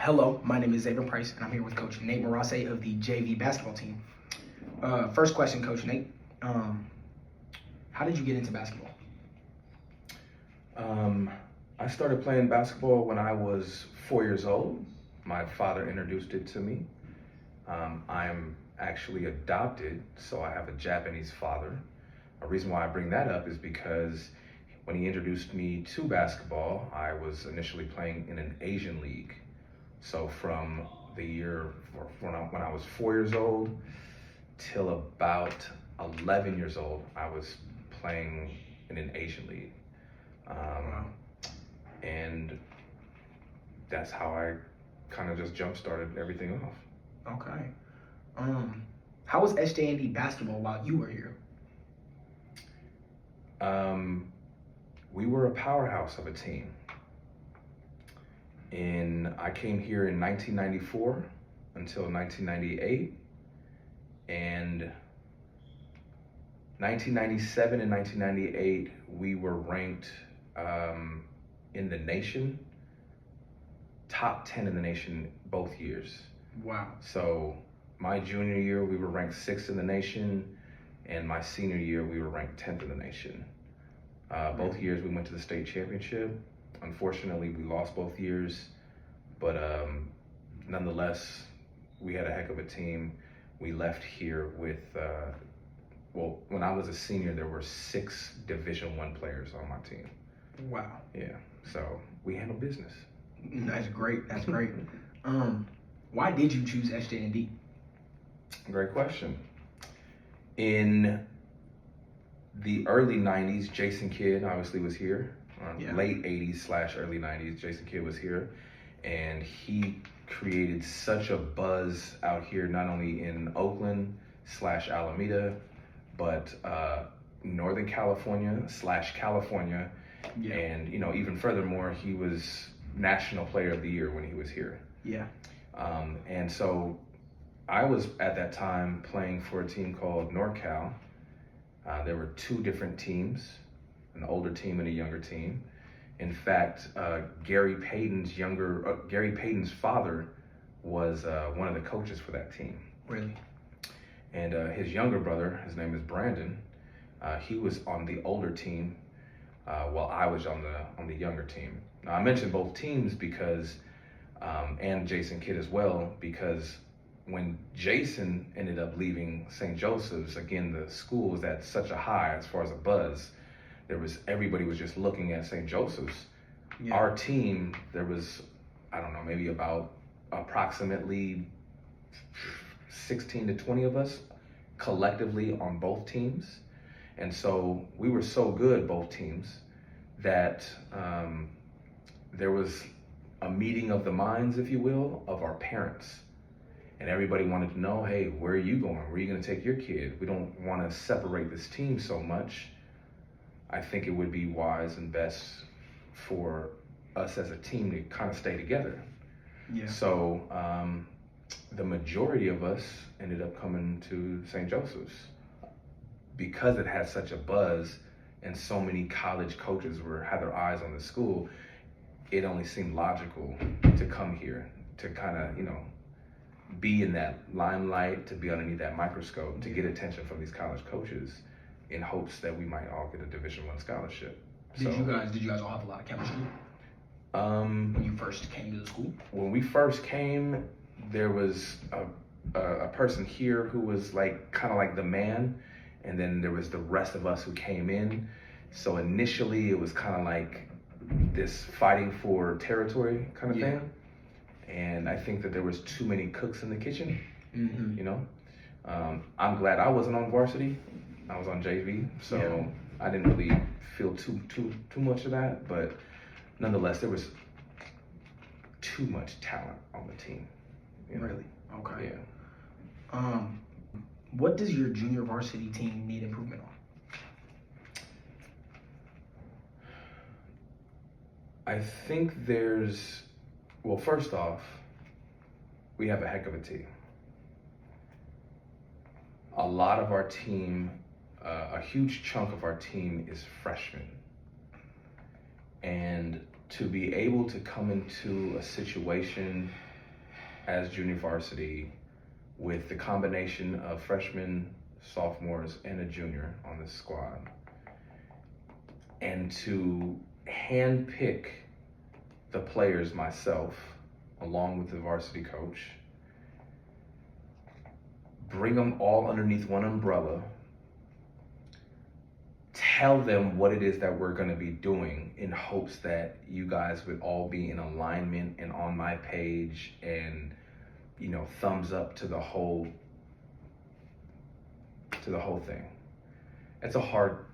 Hello, my name is Xavier Price, and I'm here with Coach Nate Murase of the JV basketball team. First question, Coach Nate. How did you get into basketball? I started playing basketball when I was 4 years old. My father introduced it to me. I'm actually adopted, so I have a Japanese father. A reason why I bring that up is because when he introduced me to basketball, I was initially playing in an Asian league. So from the year when I was 4 years old till about 11 years old, I was playing in an Asian league. And that's how I kind of just jump-started everything off. Okay. How was SJND basketball while you were here? We were a powerhouse of a team. I came here in 1994 until 1998, and 1997 and 1998 we were ranked in the nation, top 10 in the nation both years. Wow. So my junior year we were ranked 6th in the nation, and my senior year we were ranked 10th in the nation. Both years we went to the state championship. Unfortunately, we lost both years, but nonetheless, we had a heck of a team. We left here with, when I was a senior, there were 6 Division I players on my team. Wow. Yeah, so we handle business. That's great. That's great. Why did you choose SJND? Great question. In the early 90s, Jason Kidd obviously was here. Late 80s / early 90s, Jason Kidd was here, and he created such a buzz out here, not only in Oakland / Alameda, but Northern California / California. Yeah. And even furthermore, he was National Player of the Year when he was here. Yeah. And so I was at that time playing for a team called NorCal. There were 2 different teams, an older team and a younger team. In fact, Gary Payton's father was one of the coaches for that team. Really? And his younger brother, his name is Brandon, he was on the older team while I was on the younger team. Now I mentioned both teams because, and Jason Kidd as well, because when Jason ended up leaving St. Joseph's, again, the school was at such a high as far as a buzz. Everybody was just looking at St. Joseph's. Yeah. Our team, there was, I don't know, maybe about approximately 16 to 20 of us collectively on both teams. And so we were so good, both teams, that there was a meeting of the minds, if you will, of our parents. And everybody wanted to know, hey, where are you going? Where are you going to take your kid? We don't want to separate this team so much. I think it would be wise and best for us as a team to kind of stay together. Yeah. So the majority of us ended up coming to St. Joseph's because it had such a buzz and so many college coaches had their eyes on the school. It only seemed logical to come here to kind of, be in that limelight, to be underneath that microscope, to get attention from these college coaches in hopes that we might all get a Division I scholarship. Did you guys all have a lot of chemistry? When you first came to the school? When we first came, there was a person here who was kind of like the man, and then there was the rest of us who came in. So initially it was kind of like this fighting for territory kind of thing. And I think that there was too many cooks in the kitchen. I'm glad I wasn't on varsity. I was on JV, so I didn't really feel too much of that. But nonetheless, there was too much talent on the team. Really? Okay. Yeah. What does your junior varsity team need improvement on? I think first off, we have a heck of a team. A lot of our team, a huge chunk of our team is freshmen. And to be able to come into a situation as junior varsity with the combination of freshmen, sophomores, and a junior on this squad, and to handpick the players myself, along with the varsity coach, bring them all underneath one umbrella, tell them what it is that we're going to be doing in hopes that you guys would all be in alignment and on my page and, you know, thumbs up to the whole thing. It's a hard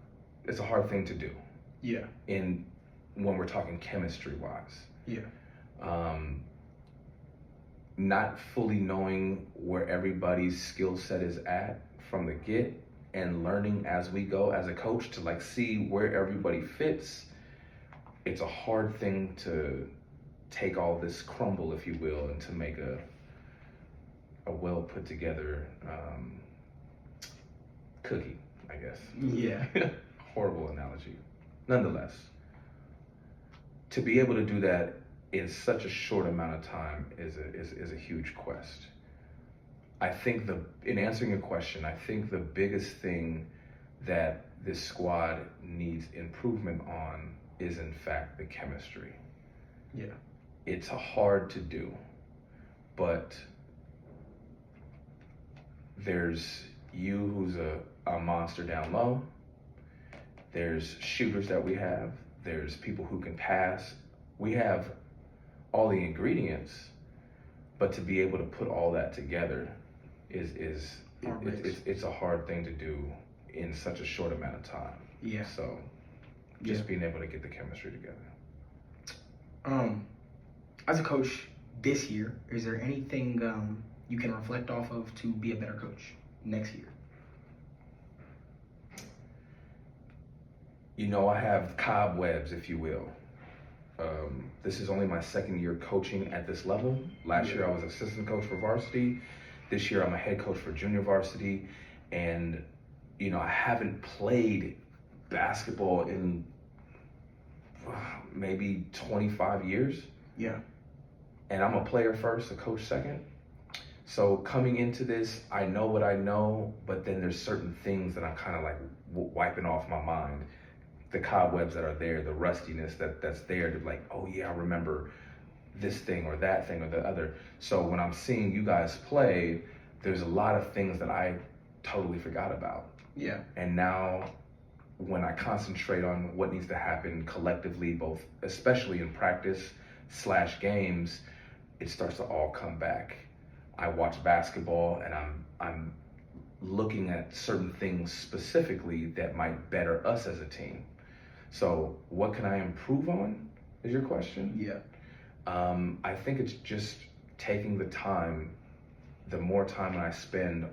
thing to do. Yeah. When we're talking chemistry wise. Yeah. Not fully knowing where everybody's skill set is at from the get, and learning as we go as a coach to like see where everybody fits. It's a hard thing to take all this crumble, if you will, and to make a well put together cookie, I guess. Yeah. Horrible analogy. Nonetheless, to be able to do that in such a short amount of time is a huge quest. I think in answering your question, I think the biggest thing that this squad needs improvement on is in fact the chemistry. Yeah. It's hard to do, but there's you who's a monster down low. There's shooters that we have. There's people who can pass. We have all the ingredients, but to be able to put all that together it's a hard thing to do in such a short amount of time. Yeah. So just being able to get the chemistry together. As a coach this year, is there anything you can reflect off of to be a better coach next year? You know, I have cobwebs, if you will. This is only my second year coaching at this level. Last year I was assistant coach for varsity. This year I'm a head coach for junior varsity. And, you know, I haven't played basketball in maybe 25 years. Yeah. And I'm a player first, a coach second. So coming into this, I know what I know, but then there's certain things that I'm kind of like wiping off my mind. The cobwebs that are there, the rustiness that's there to like, oh yeah, I remember this thing or that thing or the other. So when I'm seeing you guys play, there's a lot of things that I totally forgot about. Yeah. And now when I concentrate on what needs to happen collectively, both, especially in practice / games, it starts to all come back. I watch basketball and I'm looking at certain things specifically that might better us as a team. So what can I improve on is your question? Yeah. I think it's just taking the time, the more time I spend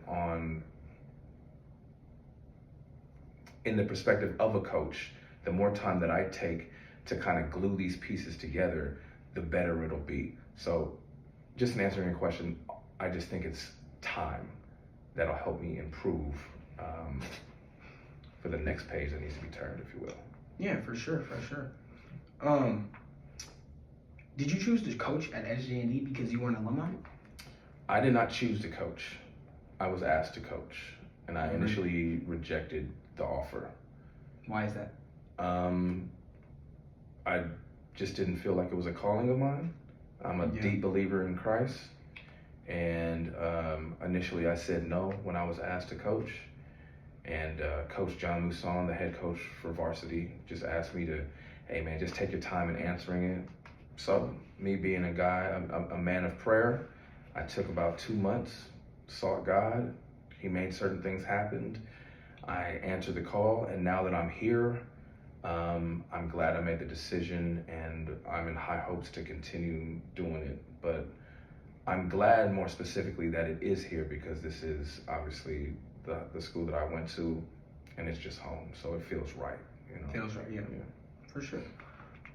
in the perspective of a coach, the more time that I take to kind of glue these pieces together, the better it'll be. So just in answering your question, I just think it's time that'll help me improve for the next page that needs to be turned, if you will. Yeah, for sure. Did you choose to coach at SJND because you were an alumni? I did not choose to coach. I was asked to coach, and I initially rejected the offer. Why is that? I just didn't feel like it was a calling of mine. I'm a deep believer in Christ, and initially I said no when I was asked to coach. And Coach John Mousson, the head coach for varsity, just asked me to, hey man, just take your time in answering it. So me being a guy, a man of prayer, I took about 2 months, sought God. He made certain things happen. I answered the call, and now that I'm here, I'm glad I made the decision, and I'm in high hopes to continue doing it. But I'm glad more specifically that it is here because this is obviously the school that I went to, and it's just home, so it feels right. You know? Feels right, yeah. For sure.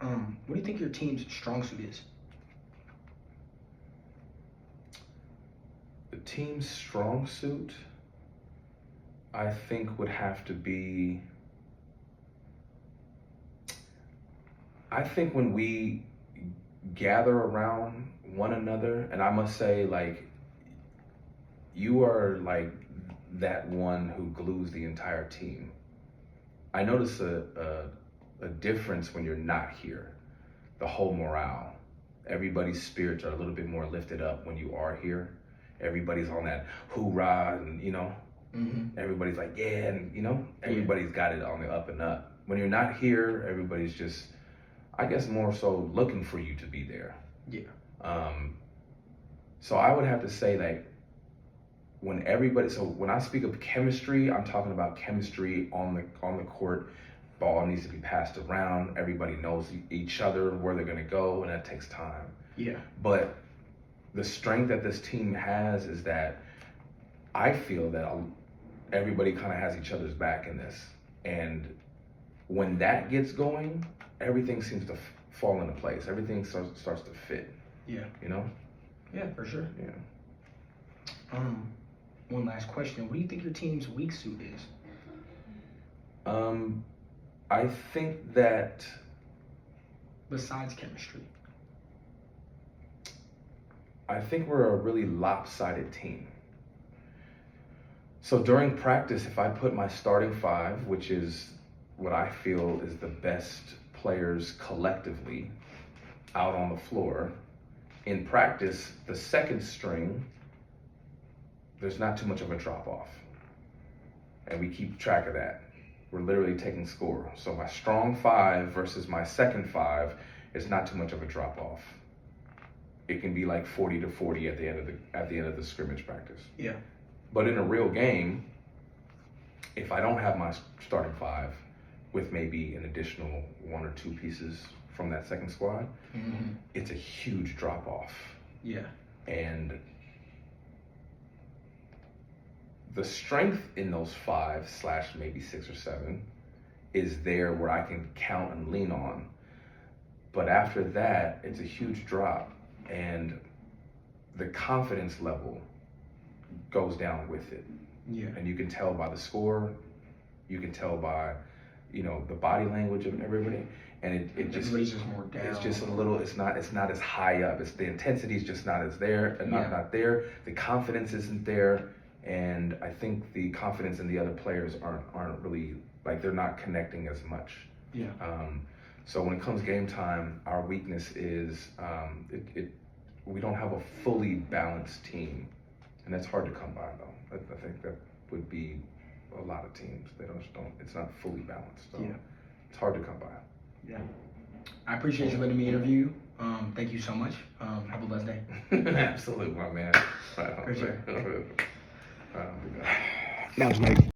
What do you think your team's strong suit is? The team's strong suit, I think, would have to be, I think when we gather around one another. And I must say, like, you are like that one who glues the entire team. I notice a difference when you're not here. The whole morale. Everybody's spirits are a little bit more lifted up when you are here. Everybody's on that hoorah, and everybody's like, yeah, and everybody's got it on the up and up. When you're not here, everybody's just, I guess, more so looking for you to be there. Yeah. So I would have to say that when I speak of chemistry, I'm talking about chemistry on the court. Ball needs to be passed around. Everybody knows each other, where they're going to go, and that takes time. Yeah. But the strength that this team has is that I feel that everybody kind of has each other's back in this. And when that gets going, everything seems to fall into place. Everything starts to fit. Yeah. Yeah, for sure. Yeah. One last question. What do you think your team's weak suit is? I think that Besides chemistry. I think we're a really lopsided team. So during practice, if I put my starting five, which is what I feel is the best players collectively out on the floor, in practice, the second string, there's not too much of a drop off. And we keep track of that. We're literally taking score. So my strong five versus my second five is not too much of a drop off. It can be like 40-40 at the end of the scrimmage practice. Yeah. But in a real game, if I don't have my starting five with maybe an additional one or two pieces from that second squad, it's a huge drop off. Yeah. And the strength in those 5 / maybe 6 or 7 is there where I can count and lean on. But after that, it's a huge drop, and the confidence level goes down with it. Yeah. And you can tell by the score, you can tell by, the body language of everybody. And it just, everybody's just more down. It's just a little, it's not as high up. It's the intensity is just not as there, not there. The confidence isn't there. And I think the confidence in the other players aren't really, like, they're not connecting as much. Yeah. So when it comes game time, our weakness is we don't have a fully balanced team, and that's hard to come by though. I think that would be a lot of teams. They don't. It's not fully balanced. So it's hard to come by. Yeah. I appreciate you letting me interview. Thank you so much. Have a blessed day. Absolutely, my man. For sure. Right. That was amazing.